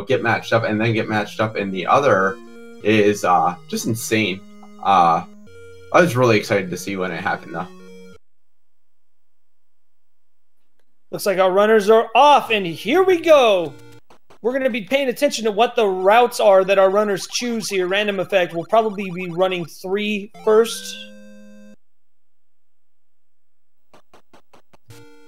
get matched up and then get matched up in the other is just insane. I was really excited to see when it happened, though. Looks like our runners are off, and here we go. We're going to be paying attention to what the routes are that our runners choose here. RandomEffekt will probably be running 3 first.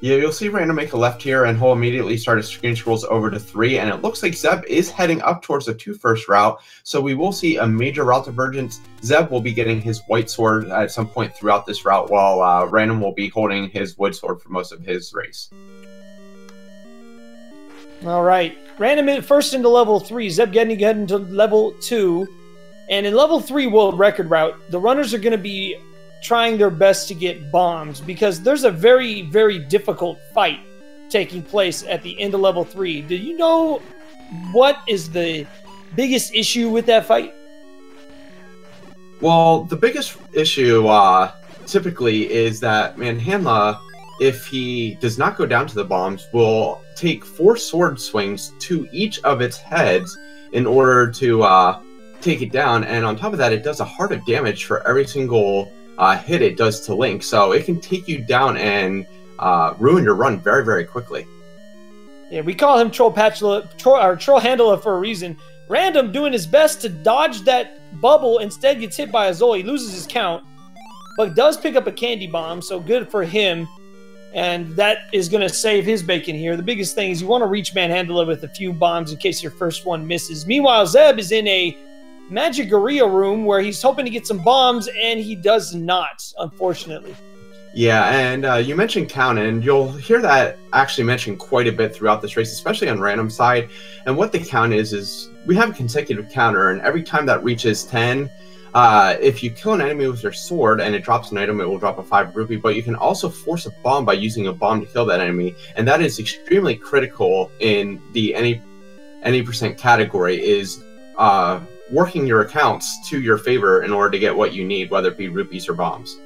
Yeah, you'll see Random make a left here, and he'll immediately start his screen scrolls over to 3, and it looks like Zeb is heading up towards the 2 first route, so we will see a major route divergence. Zeb will be getting his white sword at some point throughout this route, while Random will be holding his wood sword for most of his race. All right, Random first into level 3, ZebGedney heading to level 2, and in level 3 world record route, the runners are going to be trying their best to get bombs because there's a very, very difficult fight taking place at the end of level 3. Do you know what is the biggest issue with that fight? Well, the biggest issue typically is that Manhandla, if he does not go down to the bombs, will take 4 sword swings to each of its heads in order to take it down, and on top of that, it does a heart of damage for every single hit it does to Link, so it can take you down and ruin your run very, very quickly. Yeah, we call him Troll Handler for a reason. Random doing his best to dodge that bubble, instead gets hit by a Zoe, loses his count, but does pick up a candy bomb, so good for him, and that is going to save his bacon here. The biggest thing is you want to reach Manhandla with a few bombs in case your first one misses. Meanwhile, Zeb is in a Magicaria room where he's hoping to get some bombs, and he does not, unfortunately. Yeah, and you mentioned count, and you'll hear that actually mentioned quite a bit throughout this race, especially on Random side. And what the count is we have a consecutive counter, and every time that reaches 10, if you kill an enemy with your sword and it drops an item, it will drop a 5 rupee, but you can also force a bomb by using a bomb to kill that enemy, and that is extremely critical in the any percent category, is working your accounts to your favor in order to get what you need, whether it be rupees or bombs.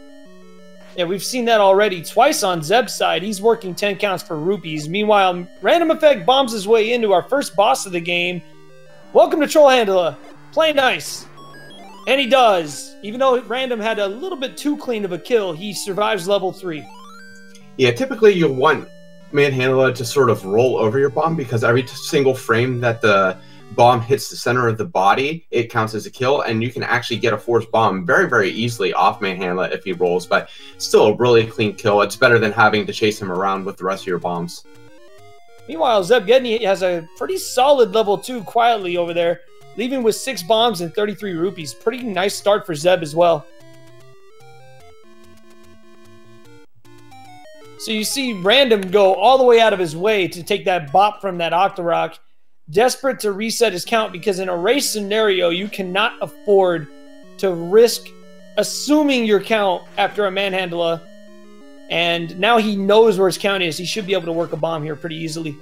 Yeah, we've seen that already twice on Zeb's side. He's working 10 counts for rupees. Meanwhile, RandomEffekt bombs his way into our first boss of the game. Welcome to Troll Handler. Play nice. And he does. Even though Random had a little bit too clean of a kill, he survives level 3. Yeah, typically you'll want Manhandla to sort of roll over your bomb, because every single frame that the bomb hits the center of the body, it counts as a kill, and you can actually get a forced bomb very, very easily off Manhandla if he rolls, but still a really clean kill. It's better than having to chase him around with the rest of your bombs. Meanwhile, ZebGedney has a pretty solid level 2 quietly over there, leaving with 6 bombs and 33 rupees. Pretty nice start for Zeb as well. So you see Random go all the way out of his way to take that bop from that Octorok, desperate to reset his count, because in a race scenario, you cannot afford to risk assuming your count after a Manhandla. And now he knows where his count is. He should be able to work a bomb here pretty easily.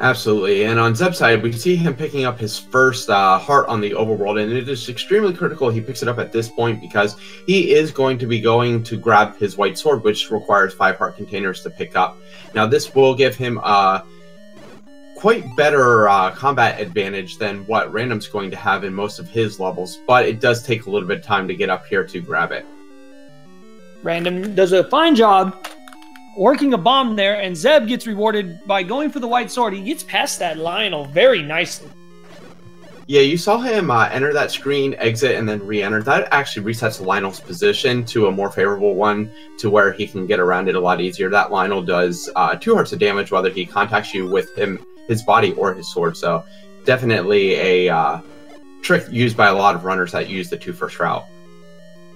Absolutely. And on Zeb's side, we see him picking up his first heart on the overworld, and it is extremely critical he picks it up at this point, because he is going to be going to grab his white sword, which requires 5 heart containers to pick up. Now, this will give him quite better combat advantage than what Random's going to have in most of his levels, but it does take a little bit of time to get up here to grab it. Random does a fine job working a bomb there, and Zeb gets rewarded by going for the white sword. He gets past that Lionel very nicely. Yeah, you saw him enter that screen, exit, and then re-enter. That actually resets Lionel's position to a more favorable one, to where he can get around it a lot easier. That Lionel does 2 hearts of damage whether he contacts you with his body or his sword, so definitely a trick used by a lot of runners that use the 2 first route.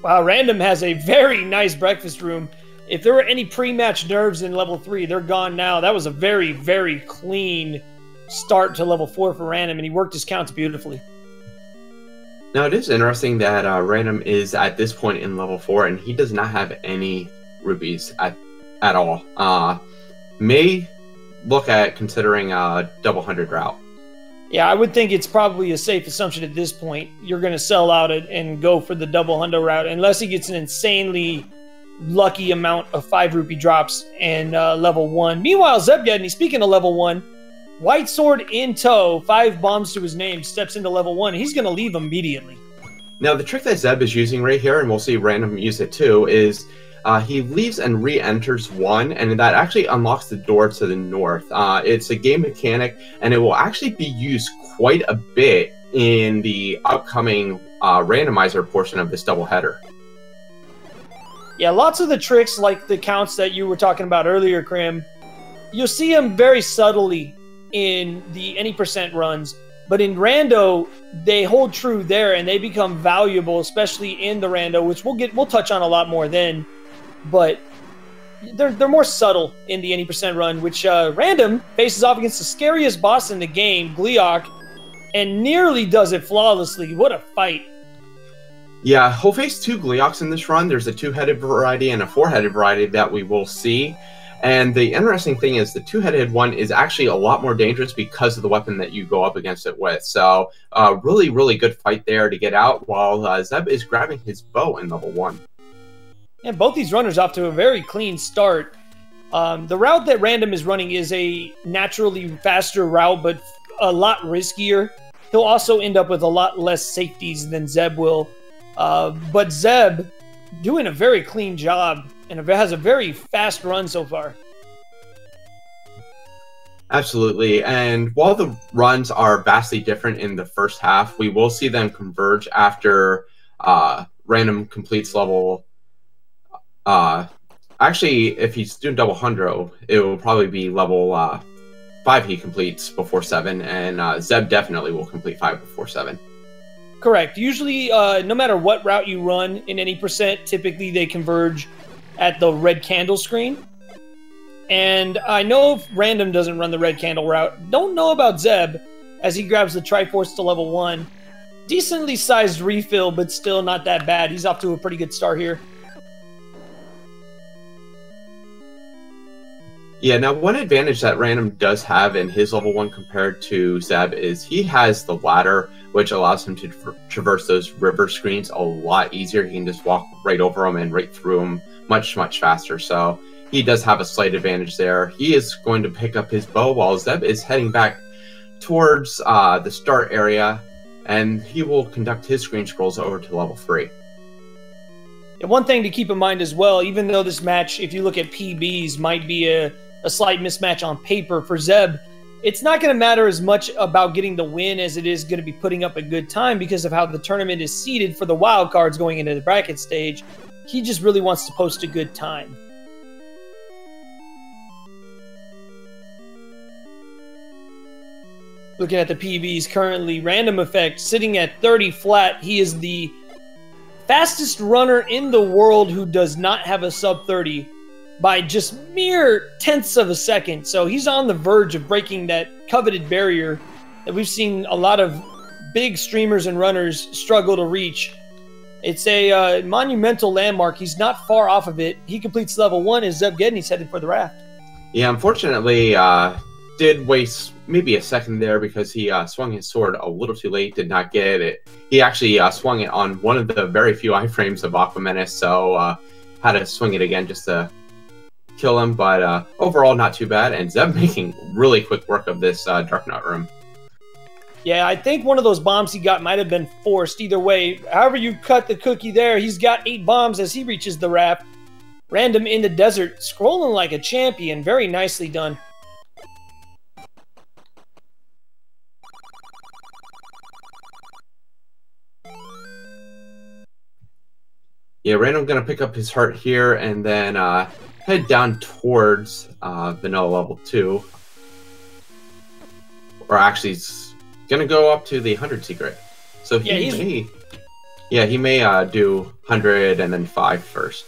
Wow, Random has a very nice breakfast room. If there were any pre-match nerves in level 3, they're gone now. That was a very, very clean start to level 4 for Random, and he worked his counts beautifully. Now, it is interesting that Random is at this point in level 4, and he does not have any rupees at all. May look at considering a double 100 route. Yeah, I would think it's probably a safe assumption at this point. You're going to sell out and go for the double hundo route, unless he gets an insanely lucky amount of 5 rupee drops in level 1. Meanwhile, ZebGedney, speaking of level 1, White Sword in tow, 5 bombs to his name, steps into level 1. He's going to leave immediately. Now, the trick that Zeb is using right here, and we'll see Random use it too, is he leaves and re-enters 1, and that actually unlocks the door to the north. It's a game mechanic, and it will actually be used quite a bit in the upcoming randomizer portion of this doubleheader. Yeah, lots of the tricks, like the counts that you were talking about earlier, Krim, you'll see them very subtly in the any percent runs, but in rando, they hold true there, and they become valuable, especially in the rando, which we'll touch on a lot more then. But they're more subtle in the any percent run, which Random faces off against the scariest boss in the game, Gleeok, and nearly does it flawlessly. What a fight! Yeah, he'll face 2 Gleeoks in this run. There's a 2-headed variety and a 4-headed variety that we will see. And the interesting thing is the 2-headed one is actually a lot more dangerous because of the weapon that you go up against it with. So really, really good fight there to get out while Zeb is grabbing his bow in level 1. And both these runners off to a very clean start. The route that Random is running is a naturally faster route, but a lot riskier. He'll also end up with a lot less safeties than Zeb will. But Zeb doing a very clean job and has a very fast run so far. Absolutely, and while the runs are vastly different in the first half, we will see them converge after Random completes level... actually, if he's doing double hundo, it will probably be level 5 he completes before 7, and Zeb definitely will complete 5 before 7. Correct. Usually, no matter what route you run in any percent, typically they converge at the red candle screen. And I know if Random doesn't run the red candle route. Don't know about Zeb, as he grabs the Triforce to level 1. Decently sized refill, but still not that bad. He's off to a pretty good start here. Yeah, now one advantage that Random does have in his level 1 compared to Zeb is he has the ladder, which allows him to traverse those river screens a lot easier. He can just walk right over them and right through them much, much faster. So he does have a slight advantage there. He is going to pick up his bow while Zeb is heading back towards the start area, and he will conduct his screen scrolls over to level 3. And one thing to keep in mind as well, even though this match, if you look at PBs, might be a slight mismatch on paper for Zeb, it's not going to matter as much about getting the win as it is going to be putting up a good time because of how the tournament is seeded for the wild cards going into the bracket stage. He just really wants to post a good time. Looking at the PBs currently, RandomEffekt sitting at 30 flat. He is the fastest runner in the world who does not have a sub 30 by just mere tenths of a second. So he's on the verge of breaking that coveted barrier that we've seen a lot of big streamers and runners struggle to reach. It's a monumental landmark. He's not far off of it. He completes level 1 as ZebGedney's headed for the raft. Yeah, unfortunately, did waste maybe a second there because he swung his sword a little too late, did not get it. He actually swung it on one of the very few iframes of Aqua, so had to swing it again just to kill him, but overall not too bad, and Zeb making really quick work of this Dark Nut room. Yeah, I think one of those bombs he got might have been forced. Either way, however you cut the cookie there, he's got 8 bombs as he reaches the raft. Random in the desert, scrolling like a champion. Very nicely done. Yeah, Random going to pick up his heart here and then head down towards Vanilla level 2. Or actually, he's going to go up to the 100 secret. So he may do 100 and then 5 first.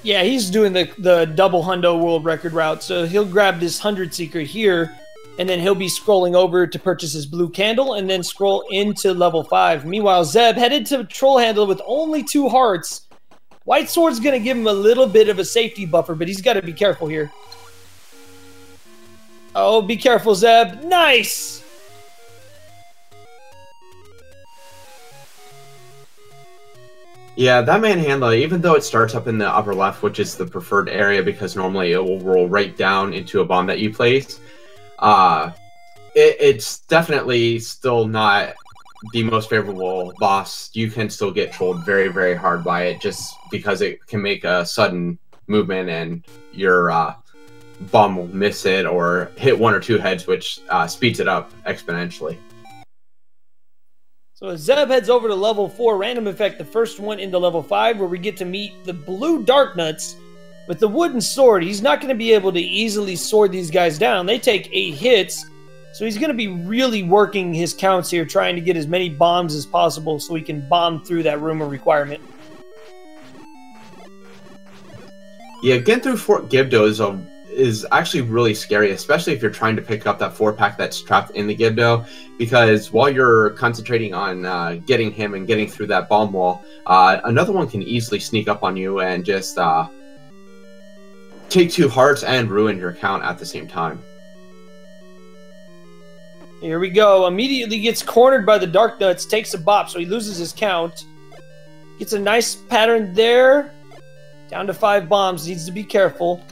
Yeah, he's doing the double hundo world record route. So he'll grab this 100 secret here, and then he'll be scrolling over to purchase his blue candle and then scroll into level 5. Meanwhile, Zeb headed to troll handle with only 2 hearts. White Sword's going to give him a little bit of a safety buffer, but he's got to be careful here. Oh, be careful, Zeb. Nice! Yeah, that manhandle, even though it starts up in the upper left, which is the preferred area because normally it will roll right down into a bomb that you place, It's definitely still not the most favorable boss. You can still get trolled very, very hard by it just because it can make a sudden movement and your bomb will miss it or hit 1 or 2 heads, which speeds it up exponentially. So as Zeb heads over to level 4, RandomEffekt, the first one into level 5, where we get to meet the blue Darknuts with the wooden sword. He's not going to be able to easily sword these guys down. They take 8 hits, so he's going to be really working his counts here, trying to get as many bombs as possible so he can bomb through that room of requirement. Yeah, getting through Fort Gibdo is actually really scary, especially if you're trying to pick up that 4-pack that's trapped in the Gibdo, because while you're concentrating on getting him and getting through that bomb wall, another one can easily sneak up on you and just take 2 hearts and ruin your count at the same time. Here we go. Immediately gets cornered by the Darknuts, takes a bop, so he loses his count. Gets a nice pattern there. Down to 5 bombs, needs to be careful.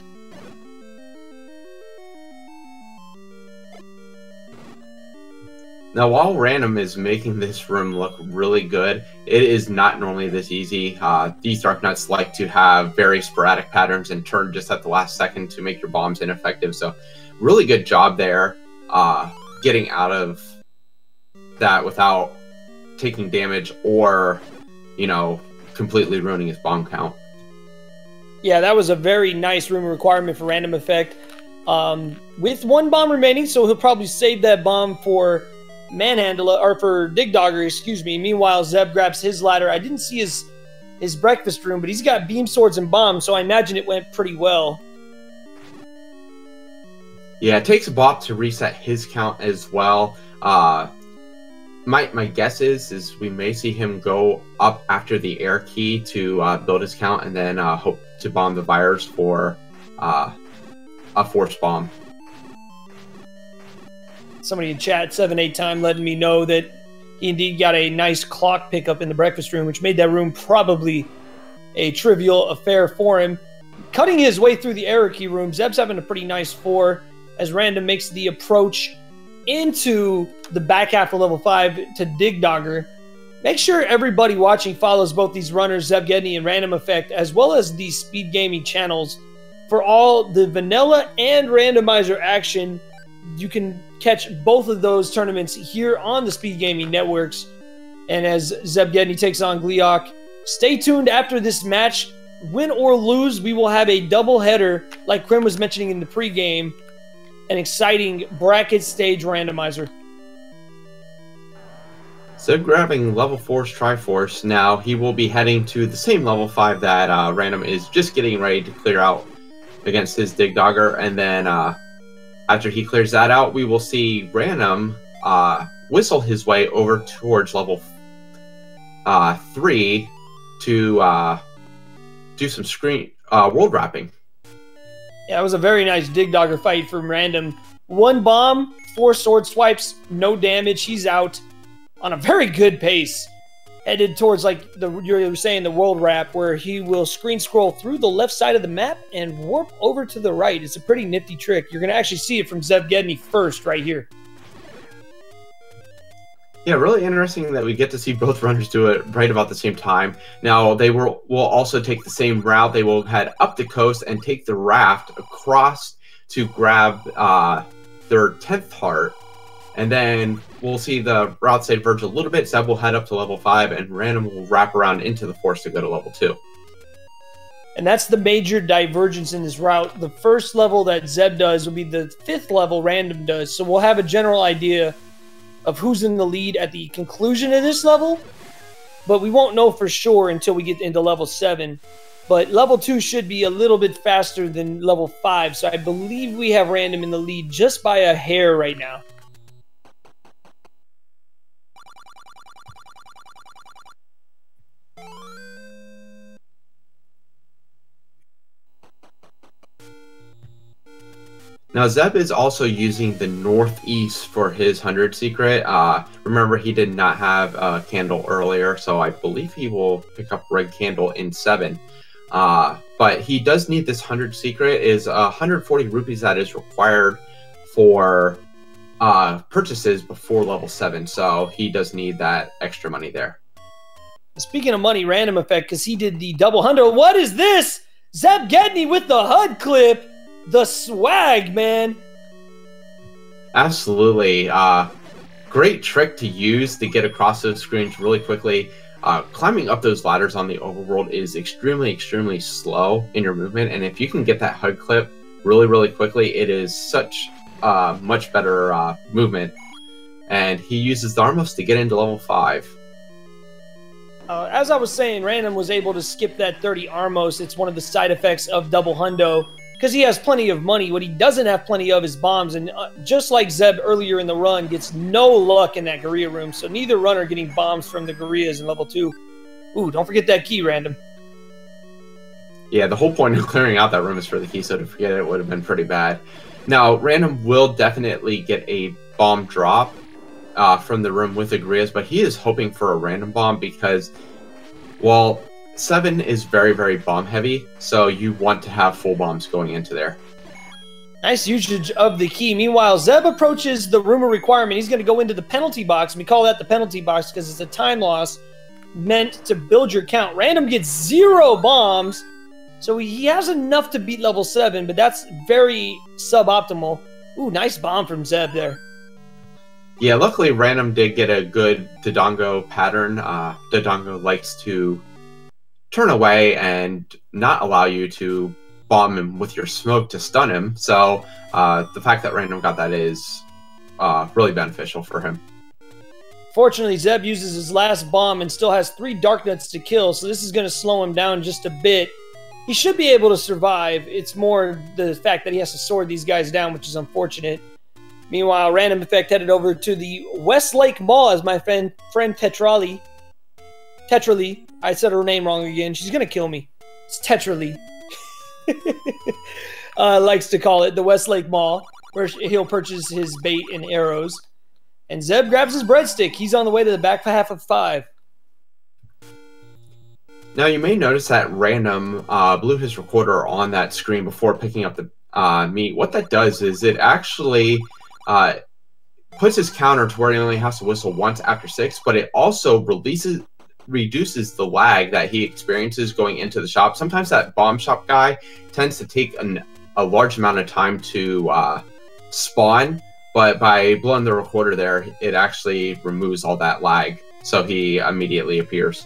Now, while Random is making this room look really good, it is not normally this easy. These Darknuts like to have very sporadic patterns and turn just at the last second to make your bombs ineffective. So, really good job there, getting out of that without taking damage or, you know, completely ruining his bomb count. Yeah, that was a very nice room requirement for RandomEffekt. With 1 bomb remaining, so he'll probably save that bomb for Manhandler, or for Digdogger, excuse me. Meanwhile, Zeb grabs his ladder. I didn't see his breakfast room, but he's got beam swords and bombs, so I imagine it went pretty well. Yeah, it takes a bop to reset his count as well. My guess is we may see him go up after the air key to build his count, and then hope to bomb the virus for a force bomb. Somebody in chat, 7-8 time, letting me know that he indeed got a nice clock pickup in the breakfast room, which made that room probably a trivial affair for him. Cutting his way through the error key room, Zeb's having a pretty nice 4 as Random makes the approach into the back half of level 5 to Digdogger. Make sure everybody watching follows both these runners, ZebGedney and RandomEffekt, as well as the Speed Gaming channels for all the vanilla and randomizer action. You can catch both of those tournaments here on the Speed Gaming networks. And as ZebGedney takes on Gleeok, stay tuned after this match. Win or lose, we will have a double header, like Quinn was mentioning in the pregame, an exciting bracket stage randomizer. So grabbing level 4's Triforce, now he will be heading to the same level 5 that Random is just getting ready to clear out against his Digdogger, and then after he clears that out, we will see Random whistle his way over towards level 3 to do some world wrapping. Yeah, it was a very nice Digdogger fight from Random. 1 bomb, 4 sword swipes, no damage. He's out on a very good pace. Headed towards, like you were saying, the world wrap, where he will screen scroll through the left side of the map and warp over to the right. It's a pretty nifty trick. You're going to actually see it from ZebGedney first right here. Yeah, really interesting that we get to see both runners do it right about the same time. Now, they will also take the same route. They will head up the coast and take the raft across to grab their 10th heart. And then we'll see the routes diverge a little bit. Zeb will head up to level 5, and Random will wrap around into the force to go to level 2. And that's the major divergence in this route. The first level that Zeb does will be the 5th level Random does. So we'll have a general idea of who's in the lead at the conclusion of this level, but we won't know for sure until we get into level 7. But level 2 should be a little bit faster than level 5, so I believe we have Random in the lead just by a hair right now. Now, Zeb is also using the northeast for his 100 secret. Remember, he did not have a candle earlier, so I believe he will pick up red candle in 7. But he does need this 100 secret. Is 140 rupees that is required for purchases before level 7, so he does need that extra money there. Speaking of money, RandomEffekt, because he did the double hundo. What is this? ZebGedney with the HUD clip. The swag, man. Absolutely. Great trick to use to get across those screens really quickly. Climbing up those ladders on the overworld is extremely, extremely slow in your movement, and if you can get that HUD clip really, really quickly, it is such much better movement. And he uses the Armos to get into level 5. As I was saying, Random was able to skip that 30 Armos. It's one of the side effects of double hundo, because he has plenty of money. What he doesn't have plenty of is bombs, and just like Zeb earlier in the run, gets no luck in that Gorilla room, so neither runner getting bombs from the Gorillas in level 2. Ooh, don't forget that key, Random. Yeah, the whole point of clearing out that room is for the key, so to forget it would have been pretty bad. Now, Random will definitely get a bomb drop from the room with the Gorillas, but he is hoping for a random bomb because, well, 7 is very, very bomb heavy, so you want to have full bombs going into there. Nice usage of the key. Meanwhile, Zeb approaches the rumor requirement. He's going to go into the penalty box, and we call that the penalty box because it's a time loss meant to build your count. Random gets 0 bombs, so he has enough to beat level 7, but that's very suboptimal. Ooh, nice bomb from Zeb there. Yeah, luckily Random did get a good Dodongo pattern. Dodongo likes to turn away and not allow you to bomb him with your smoke to stun him. So the fact that Random got that is really beneficial for him. Fortunately, Zeb uses his last bomb and still has 3 Dark Nuts to kill, so this is going to slow him down just a bit. He should be able to survive. It's more the fact that he has to sword these guys down, which is unfortunate. Meanwhile, RandomEffekt headed over to the Westlake Mall, as my friend Tetrali, I said her name wrong again. She's going to kill me. It's Tetrali. Likes to call it the Westlake Mall, where he'll purchase his bait and arrows. And Zeb grabs his breadstick. He's on the way to the back half of 5. Now, you may notice that Random blew his recorder on that screen before picking up the meat. What that does is it actually puts his counter to where he only has to whistle once after 6, but it also reduces the lag that he experiences going into the shop. Sometimes that bomb shop guy tends to take a large amount of time to spawn, but by blowing the recorder there, it actually removes all that lag, so he immediately appears.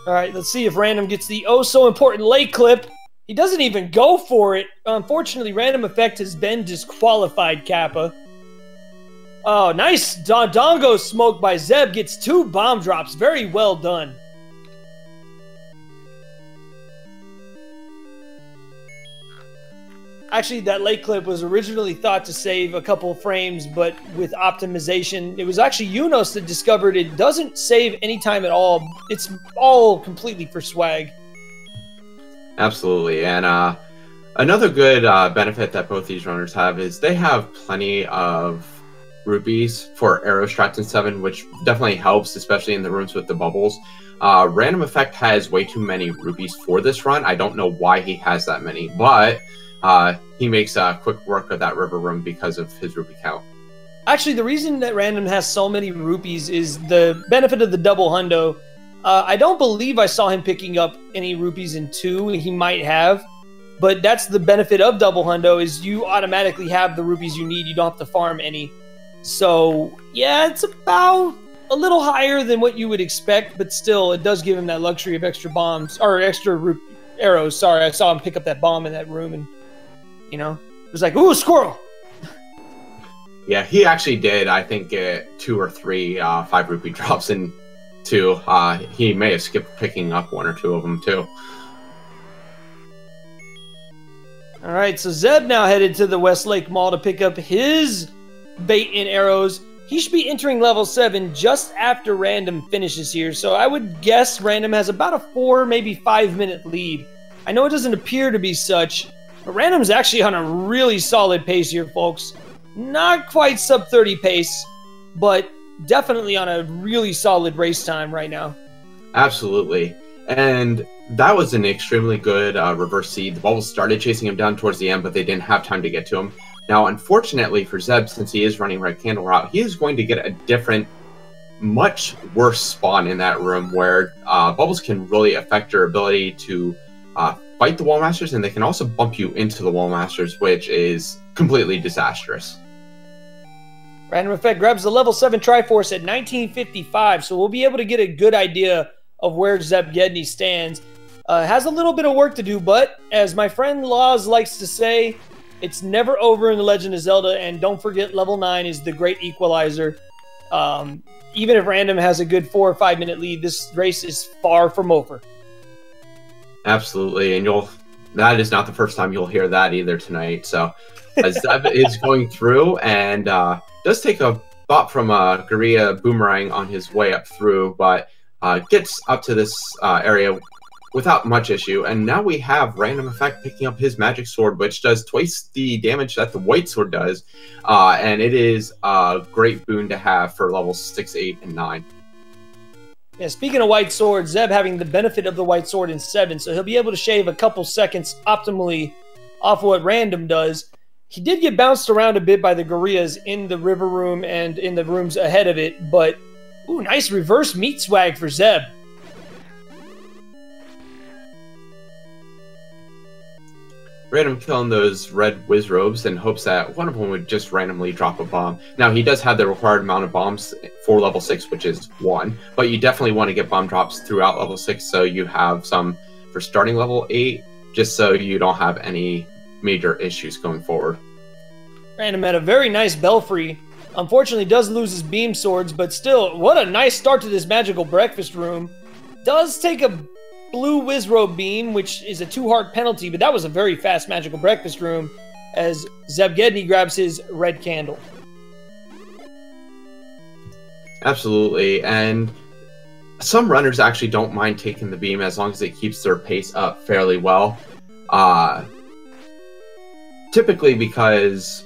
All right, let's see if Random gets the oh-so-important late clip. He doesn't even go for it. Unfortunately, RandomEffekt has been disqualified, Kappa. Oh, nice Dodongo smoke by Zeb. Gets 2 bomb drops. Very well done. Actually, that late clip was originally thought to save a couple frames, but with optimization, it was actually Yunos that discovered it doesn't save any time at all. It's all completely for swag. Absolutely, and another good benefit that both these runners have is they have plenty of rupees for arrow strats in 7, which definitely helps, especially in the rooms with the bubbles. RandomEffekt has way too many rupees for this run. I don't know why he has that many, but he makes quick work of that river room because of his rupee count. Actually, the reason that Random has so many rupees is the benefit of the double hundo. I don't believe I saw him picking up any rupees in 2. He might have, but that's the benefit of double hundo is you automatically have the rupees you need. You don't have to farm any. So, yeah, it's about a little higher than what you would expect, but still, it does give him that luxury of extra bombs, or extra arrows. Sorry, I saw him pick up that bomb in that room, and, you know, it was like, ooh, squirrel! Yeah, he actually did, I think, get 2 or 3 5 rupee drops in 2. He may have skipped picking up 1 or 2 of them, too. All right, so Zeb now headed to the Westlake Mall to pick up his bait and arrows. He should be entering level 7 just after Random finishes here, so I would guess Random has about a 4, maybe 5-minute lead. I know it doesn't appear to be such, but Random's actually on a really solid pace here, folks. Not quite sub-30 pace, but definitely on a really solid race time right now. Absolutely. And that was an extremely good reverse seed. The bubbles started chasing him down towards the end, but they didn't have time to get to him. Now, unfortunately for Zeb, since he is running Red Candle route, he is going to get a different, much worse spawn in that room where bubbles can really affect your ability to fight the Wall Masters, and they can also bump you into the Wall Masters, which is completely disastrous. RandomEffekt grabs the level 7 Triforce at 1955, so we'll be able to get a good idea of where ZebGedney stands. Has a little bit of work to do, but as my friend Laws likes to say, it's never over in The Legend of Zelda, and don't forget level 9 is the great equalizer. Even if Random has a good 4 or 5 minute lead, this race is far from over. Absolutely, and that is not the first time you'll hear that either tonight. So Zeb is going through and does take a bot from a Gorilla Boomerang on his way up through, but gets up to this area without much issue. And now we have RandomEffekt picking up his Magic Sword, which does twice the damage that the White Sword does. And it is a great boon to have for levels 6, 8, and 9. Yeah, speaking of White Sword, Zeb having the benefit of the White Sword in 7, so he'll be able to shave a couple seconds optimally off what Random does. He did get bounced around a bit by the gorillas in the river room and in the rooms ahead of it, but ooh, nice reverse meat swag for Zeb. Random killing those red whiz robes in hopes that one of them would just randomly drop a bomb. Now, he does have the required amount of bombs for level 6, which is 1, but you definitely want to get bomb drops throughout level 6 so you have some for starting level 8, just so you don't have any major issues going forward. Random had a very nice Belfry. Unfortunately, does lose his beam swords, but still, what a nice start to this magical breakfast room. Does take a blue Wizrobe beam, which is a 2-heart penalty, but that was a very fast magical breakfast room as ZebGedney grabs his red candle. Absolutely, and some runners actually don't mind taking the beam as long as it keeps their pace up fairly well. Typically because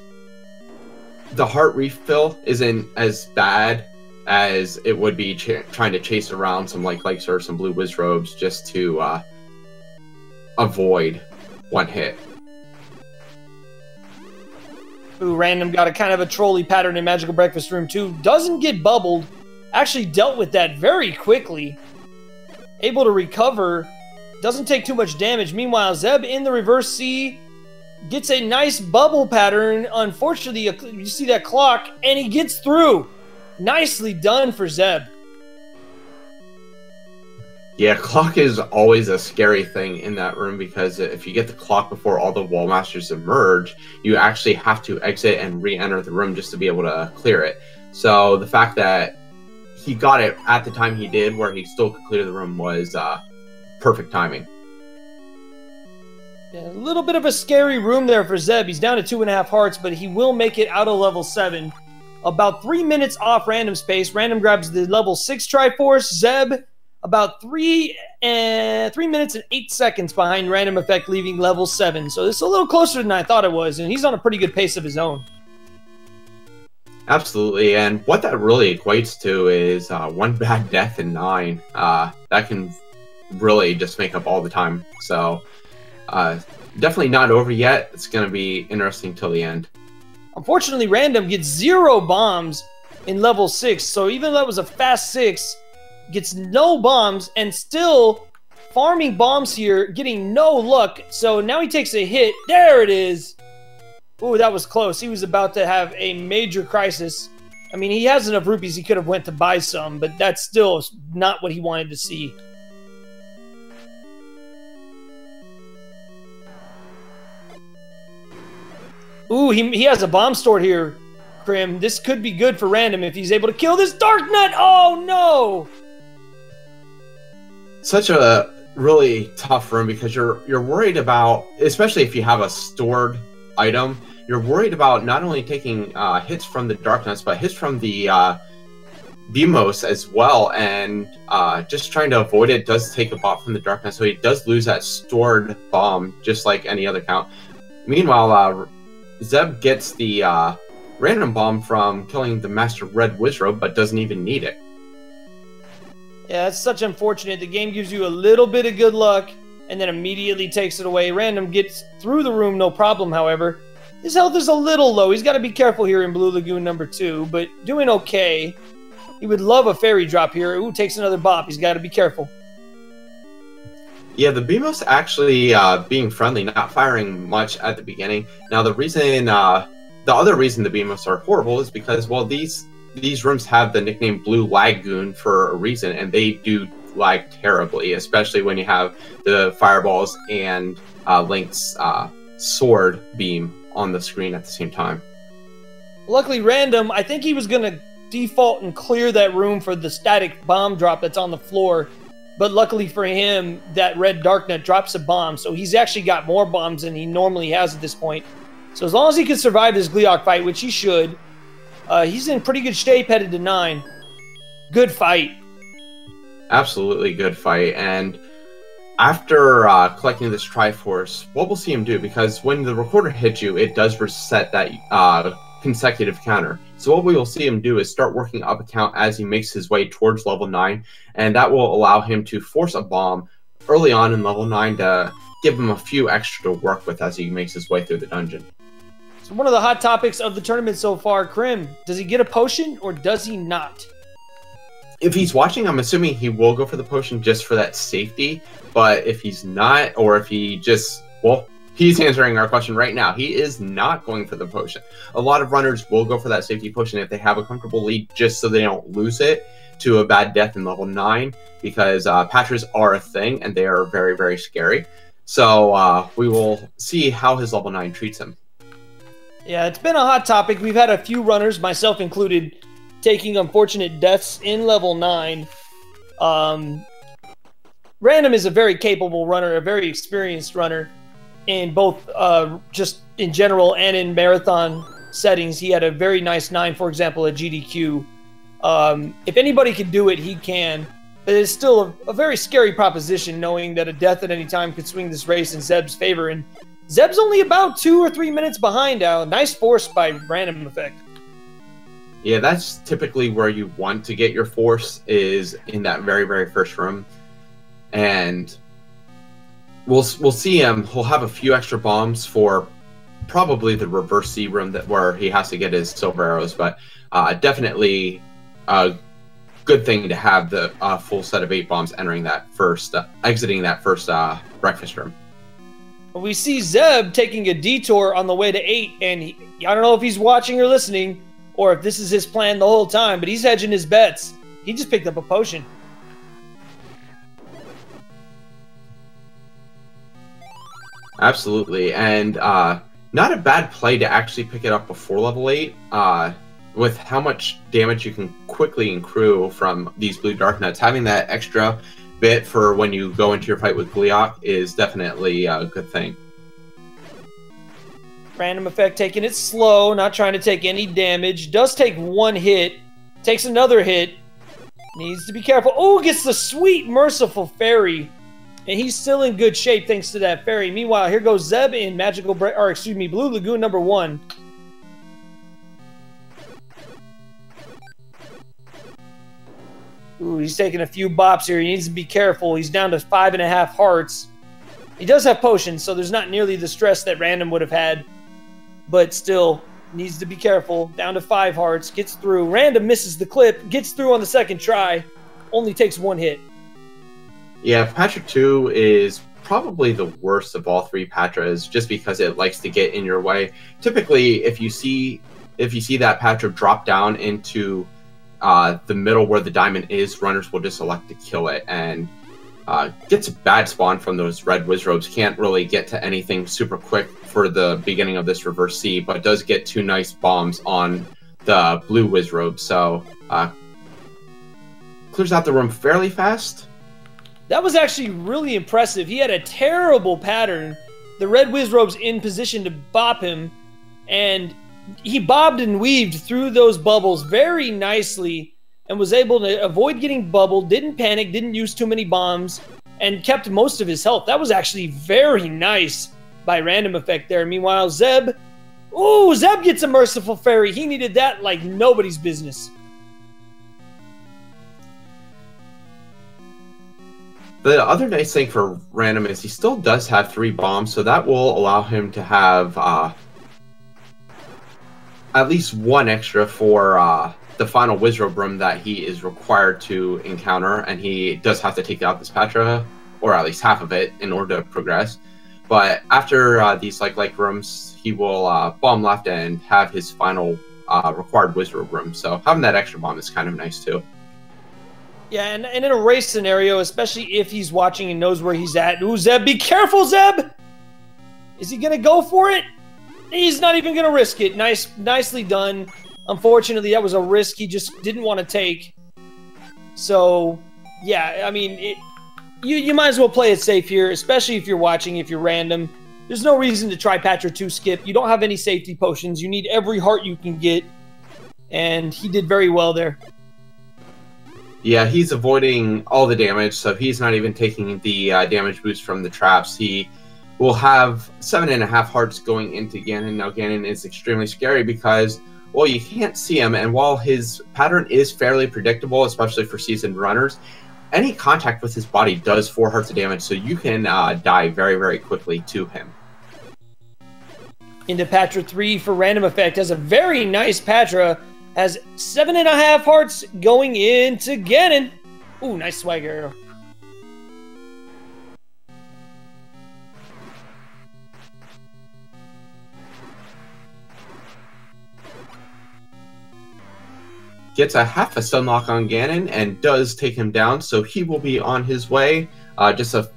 the heart refill isn't as bad as it would be trying to chase around some likes or some blue Wizrobes just to avoid one hit. Ooh, Random got a kind of a trolley pattern in Magical Breakfast Room 2. Doesn't get bubbled. Actually dealt with that very quickly. Able to recover. Doesn't take too much damage. Meanwhile, Zeb in the reverse C gets a nice bubble pattern. Unfortunately, you see that clock, and he gets through. Nicely done for Zeb. Yeah, clock is always a scary thing in that room because if you get the clock before all the Wall Masters emerge, you actually have to exit and re-enter the room just to be able to clear it. So the fact that he got it at the time he did, where he still could clear the room, was perfect timing. Yeah, a little bit of a scary room there for Zeb. He's down to 2.5 hearts, but he will make it out of level 7. About 3 minutes off Random's pace. Random grabs the level 6 Triforce. Zeb about 3 minutes and 8 seconds behind RandomEffekt, leaving level 7. So this is a little closer than I thought it was, and he's on a pretty good pace of his own. Absolutely, and what that really equates to is 1 bad death in 9. That can really just make up all the time. So definitely not over yet. It's going to be interesting till the end. Unfortunately, Random gets 0 bombs in level 6, so even though that was a fast 6, gets no bombs and still farming bombs here, getting no luck. So now he takes a hit. There it is. Ooh, that was close. He was about to have a major crisis. I mean, he has enough rupees he could have went to buy some, but that's still not what he wanted to see. Ooh, he has a bomb stored here, Krim. This could be good for Random if he's able to kill this Dark Nut. Oh, no! Such a really tough room because you're worried about, especially if you have a stored item, you're worried about not only taking hits from the Dark Nuts, but hits from the Beamos as well, and just trying to avoid it does take a bot from the Dark Nut, so he does lose that stored bomb, just like any other count. Meanwhile, Zeb gets the random bomb from killing the Master Red Wizrobe, but doesn't even need it. Yeah, that's such unfortunate. The game gives you a little bit of good luck, and then immediately takes it away. Random gets through the room, no problem, however. His health is a little low. He's got to be careful here in Blue Lagoon number 2, but doing okay. He would love a fairy drop here. Ooh, takes another bop. He's got to be careful. Yeah, the Beamos actually being friendly, not firing much at the beginning. Now, the other reason the Beamos are horrible is because, well, these rooms have the nickname Blue Lagoon for a reason, and they do lag terribly, especially when you have the fireballs and Link's sword beam on the screen at the same time. Luckily, Random, I think he was going to default and clear that room for the static bomb drop that's on the floor. But luckily for him, that red Darknut drops a bomb, so he's actually got more bombs than he normally has at this point. So as long as he can survive this Gleeok fight, which he should, he's in pretty good shape headed to 9. Good fight. Absolutely good fight. And after collecting this Triforce, what we'll see him do, because when the recorder hits you, it does reset that consecutive counter. So what we will see him do is start working up a count as he makes his way towards level 9, and that will allow him to force a bomb early on in level 9 to give him a few extra to work with as he makes his way through the dungeon. So one of the hot topics of the tournament so far, Krim, does he get a potion or does he not? If he's watching, I'm assuming he will go for the potion just for that safety, but if he's not, or if he just, well, he's answering our question right now. He is not going for the potion. A lot of runners will go for that safety potion if they have a comfortable lead, just so they don't lose it to a bad death in level 9, because Patras are a thing, and they are very, very scary. So we will see how his level 9 treats him. Yeah, it's been a hot topic. We've had a few runners, myself included, taking unfortunate deaths in level 9. Random is a very capable runner, a very experienced runner. In both just in general and in marathon settings. He had a very nice 9, for example, at GDQ. If anybody can do it, he can. But it's still a very scary proposition, knowing that a death at any time could swing this race in Zeb's favor. And Zeb's only about 2 or 3 minutes behind now. Nice force by RandomEffekt. Yeah, that's typically where you want to get your force, is in that very, very first room. And we'll see him. He'll have a few extra bombs for probably the reverse C room where he has to get his silver arrows, but definitely a good thing to have the full set of 8 bombs entering that first, exiting that first breakfast room. We see Zeb taking a detour on the way to 8, and I don't know if he's watching or listening, or if this is his plan the whole time, but he's hedging his bets. He just picked up a potion. Absolutely, and not a bad play to actually pick it up before level 8. With how much damage you can quickly accrue from these blue Darknuts, having that extra bit for when you go into your fight with Gleeok is definitely a good thing. RandomEffekt taking it slow, not trying to take any damage. Does take 1 hit, takes another hit. Needs to be careful. Oh, gets the sweet, merciful fairy. And he's still in good shape thanks to that fairy. Meanwhile, here goes Zeb in Blue Lagoon number 1. Ooh, he's taking a few bops here. He needs to be careful. He's down to 5.5 hearts. He does have potions, so there's not nearly the stress that Random would have had. But still, needs to be careful. Down to 5 hearts. Gets through. Random misses the clip. Gets through on the second try. Only takes 1 hit. Yeah, Patra 2 is probably the worst of all 3 Patras, just because it likes to get in your way. Typically, if you see that Patra drop down into the middle where the diamond is, runners will just elect to kill it, and gets a bad spawn from those red Wizrobes. Can't really get to anything super quick for the beginning of this reverse C, but does get 2 nice bombs on the blue Wizrobe, so clears out the room fairly fast. That was actually really impressive. He had a terrible pattern. The red Wizrobe's in position to bop him, and he bobbed and weaved through those bubbles very nicely and was able to avoid getting bubbled, didn't panic, didn't use too many bombs, and kept most of his health. That was actually very nice by RandomEffekt there. Meanwhile, Zeb, ooh, Zeb gets a merciful fairy. He needed that like nobody's business. The other nice thing for Random is he still does have 3 bombs, so that will allow him to have at least one extra for the final Wizrobe room that he is required to encounter, and he does have to take out this Patra, or at least half of it, in order to progress. But after these like rooms, he will bomb left and have his final required Wizrobe room. So having that extra bomb is kind of nice too. Yeah, and in a race scenario, especially if he's watching and knows where he's at. Ooh, Zeb, be careful, Zeb! Is he gonna go for it? He's not even gonna risk it. Nicely done. Unfortunately, that was a risk he just didn't want to take. So, yeah, I mean, you might as well play it safe here, especially if you're watching, if you're random. There's no reason to try Patra 2 skip. You don't have any safety potions. You need every heart you can get. And he did very well there. Yeah, he's avoiding all the damage, so he's not even taking the damage boost from the traps. He will have 7.5 hearts going into Ganon. Now, Ganon is extremely scary because, well, you can't see him, and while his pattern is fairly predictable, especially for seasoned runners, any contact with his body does 4 hearts of damage, so you can die very, very quickly to him. Into Patra 3 for RandomEffekt. Has a very nice Patra. Has 7.5 hearts going into Ganon. Ooh, nice swag arrow. Gets a half a stun lock on Ganon and does take him down, so he will be on his way. Just a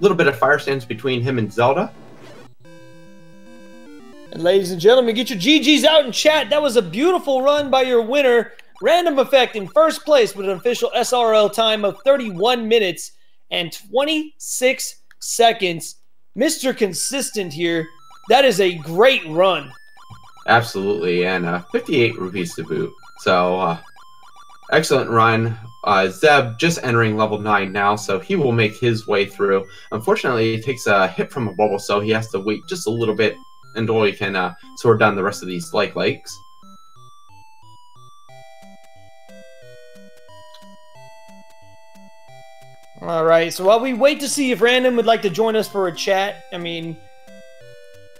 little bit of fire stance between him and Zelda. And ladies and gentlemen, get your GGs out in chat. That was a beautiful run by your winner, RandomEffekt, in first place with an official SRL time of 31 minutes and 26 seconds. Mr. Consistent here. That is a great run. Absolutely, and 58 rupees to boot. So, excellent run. Zeb just entering level 9 now, so he will make his way through. Unfortunately, he takes a hit from a bubble, so he has to wait just a little bit until he can sword down the rest of these lakes. All right, so while we wait to see if Random would like to join us for a chat, I mean,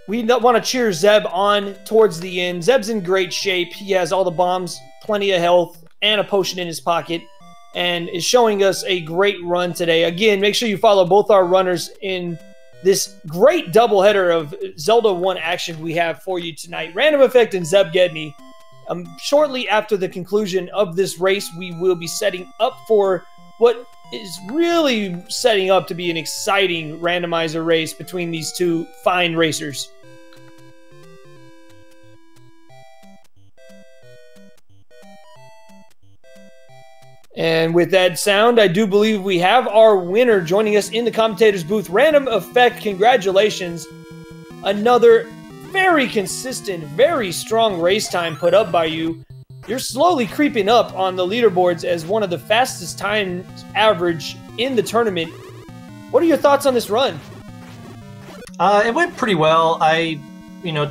we want to cheer Zeb on towards the end. Zeb's in great shape. He has all the bombs, plenty of health, and a potion in his pocket, and is showing us a great run today. Again, make sure you follow both our runners in this great doubleheader of Zelda 1 action we have for you tonight. RandomEffekt and ZebGedney. Shortly after the conclusion of this race, we will be setting up for what is really setting up to be an exciting randomizer race between these two fine racers. And with that sound, I do believe we have our winner joining us in the commentator's booth. RandomEffekt, congratulations. Another very consistent, very strong race time put up by you. You're slowly creeping up on the leaderboards as one of the fastest time average in the tournament. What are your thoughts on this run? It went pretty well. I,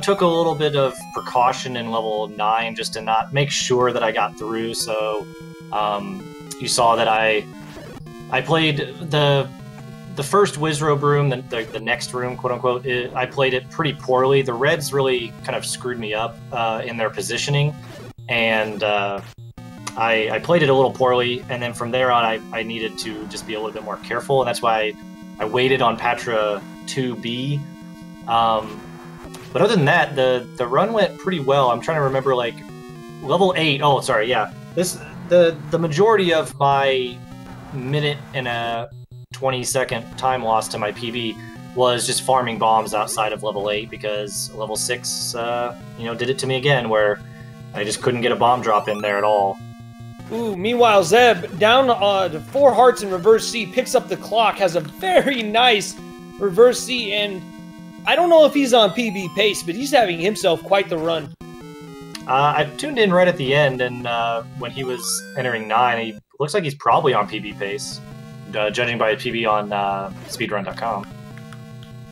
took a little bit of precaution in level 9 just to not make sure that I got through. So, you saw that I played the first Wizrobe room, the next room, quote unquote. I played it pretty poorly. The Reds really kind of screwed me up in their positioning, and I played it a little poorly. And then from there on, I needed to just be a little bit more careful, and that's why I waited on Patra 2B. But other than that, the run went pretty well. I'm trying to remember, like, level 8. Oh, sorry, yeah. The majority of my minute and a 20-second time loss to my PB was just farming bombs outside of level 8 because level 6, did it to me again where I just couldn't get a bomb drop in there at all. Ooh, meanwhile, Zeb, down to 4 hearts in reverse C, picks up the clock, has a very nice reverse C, and I don't know if he's on PB pace, but he's having himself quite the run. I tuned in right at the end, and when he was entering 9, he looks like he's probably on PB pace, judging by a PB on speedrun.com.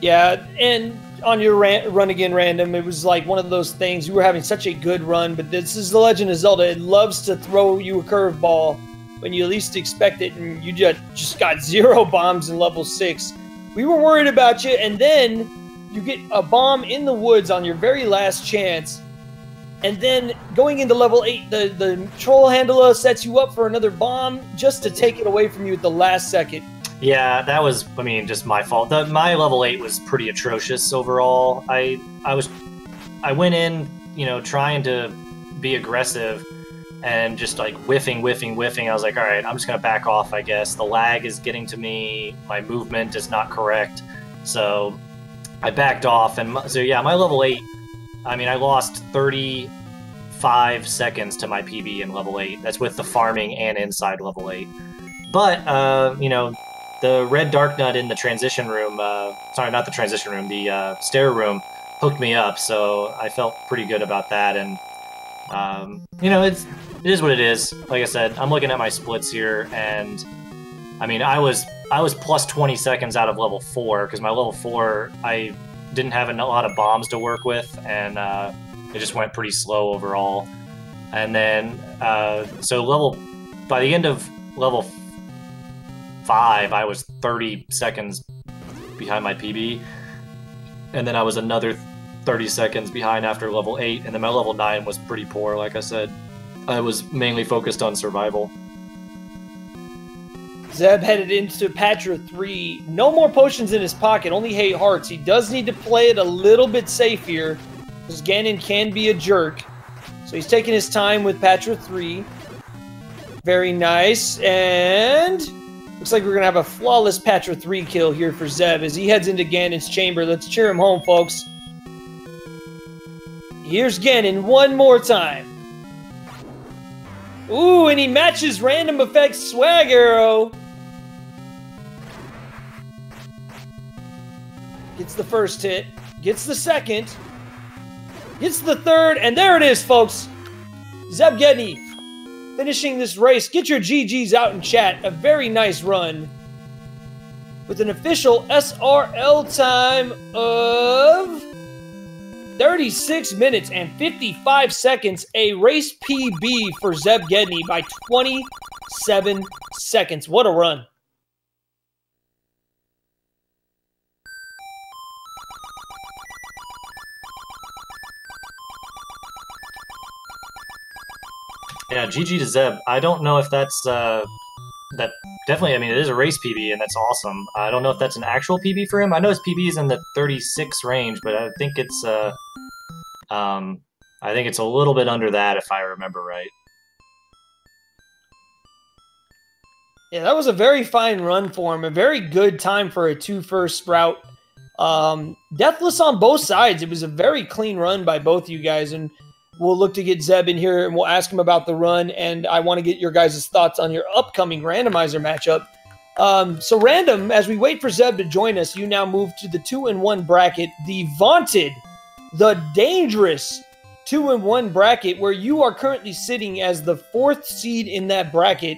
Yeah, and on your run again, Random, it was like one of those things. You were having such a good run, but this is The Legend of Zelda. It loves to throw you a curveball when you least expect it, and you just got 0 bombs in level 6. We were worried about you, and then you get a bomb in the woods on your very last chance, And then going into level 8, the troll handler sets you up for another bomb just to take it away from you at the last second. Yeah, that was, I mean, just my fault. My level 8 was pretty atrocious overall. I went in, you know, trying to be aggressive and just like whiffing. I was like, all right, I'm just going to back off, I guess. The lag is getting to me. My movement is not correct. So I backed off. And so, yeah, my level 8, I mean, I lost 35 seconds to my PB in level 8. That's with the farming and inside level 8. But, you know, the red dark nut in the transition room, sorry, not the transition room, the stair room, hooked me up, so I felt pretty good about that. And, you know, it is what it is. Like I said, I'm looking at my splits here, and, I mean, I was plus 20 seconds out of level 4, because my level 4, I didn't have a lot of bombs to work with, and it just went pretty slow overall. And then, so by the end of level 5, I was 30 seconds behind my PB, and then I was another 30 seconds behind after level 8, and then my level 9 was pretty poor. Like I said, I was mainly focused on survival. Zeb headed into Patra 3. No more potions in his pocket, only 8 hearts. He does need to play it a little bit safe here, because Ganon can be a jerk. So he's taking his time with Patra 3. Very nice, and looks like we're going to have a flawless Patra 3 kill here for Zeb as he heads into Ganon's chamber. Let's cheer him home, folks. Here's Ganon one more time. Ooh, and he matches RandomEffekt's swag arrow. Gets the first hit. Gets the second. Gets the third. And there it is, folks. ZebGedney finishing this race. Get your GGs out in chat. A very nice run. With an official SRL time of 36 minutes and 55 seconds. A race PB for ZebGedney by 27 seconds. What a run. Yeah, GG to Zeb. I don't know if that's, that definitely, I mean, it is a race PB, and that's awesome. I don't know if that's an actual PB for him. I know his PB is in the 36 range, but I think it's, I think it's a little bit under that, if I remember right. Yeah, that was a very fine run for him. A very good time for a 2-1 route. Deathless on both sides. It was a very clean run by both of you guys, and we'll look to get Zeb in here, and we'll ask him about the run, and I want to get your guys' thoughts on your upcoming randomizer matchup. So Random, as we wait for Zeb to join us, you now move to the 2-in-1 bracket, the vaunted, the dangerous 2-in-1 bracket, where you are currently sitting as the 4th seed in that bracket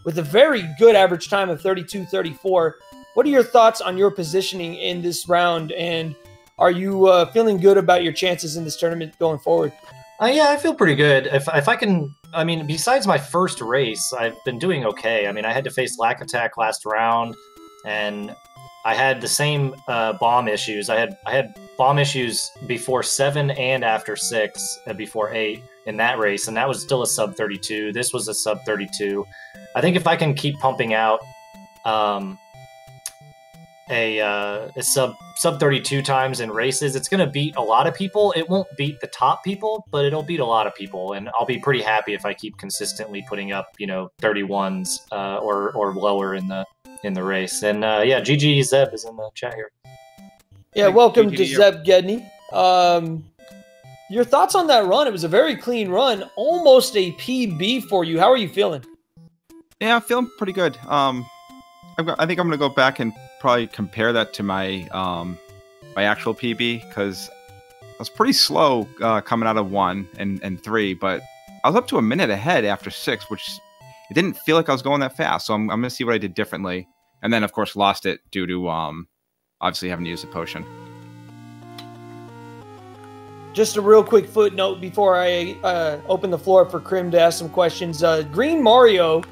with a very good average time of 32-34. What are your thoughts on your positioning in this round, and are you feeling good about your chances in this tournament going forward? Yeah, I feel pretty good. If I can, I mean, besides my first race, I've been doing okay. I mean, I had to face Lack Attack last round, and I had the same bomb issues. I had bomb issues before 7 and after 6, before 8 in that race, and that was still a sub 32. This was a sub 32. I think if I can keep pumping out a sub 32 times in races, it's going to beat a lot of people. It won't beat the top people, but it'll beat a lot of people, and I'll be pretty happy if I keep consistently putting up, you know, 31s or lower in the race. And yeah, GG Zeb is in the chat here. Yeah, welcome to ZebGedney. Your thoughts on that run? It was a very clean run, almost a PB for you. How are you feeling? Yeah, I'm feeling pretty good. I think I'm gonna go back and probably compare that to my my actual PB, because I was pretty slow coming out of 1 and 3, but I was up to a minute ahead after 6, which it didn't feel like I was going that fast. So I'm gonna see what I did differently, and then of course lost it due to obviously having to use a potion. Just a real quick footnote before I open the floor for Krim to ask some questions. Green Mario,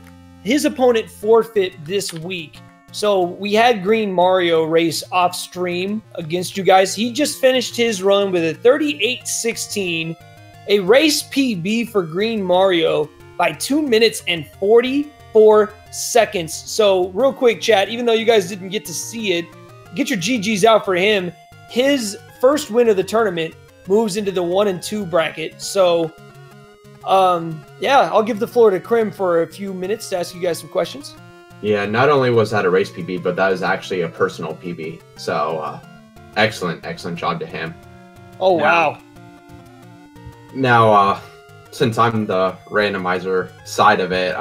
his opponent forfeit this week. So we had Green Mario race off stream against you guys. He just finished his run with a 38-16, a race PB for Green Mario by 2 minutes and 44 seconds. So real quick, chat, even though you guys didn't get to see it, get your GGs out for him. His first win of the tournament moves into the 1 and 2 bracket. So, yeah, I'll give the floor to Krim for a few minutes to ask you guys some questions. Yeah, not only was that a race PB, but that is actually a personal PB. So, excellent job to him. Oh, wow. Now, since I'm the randomizer side of it,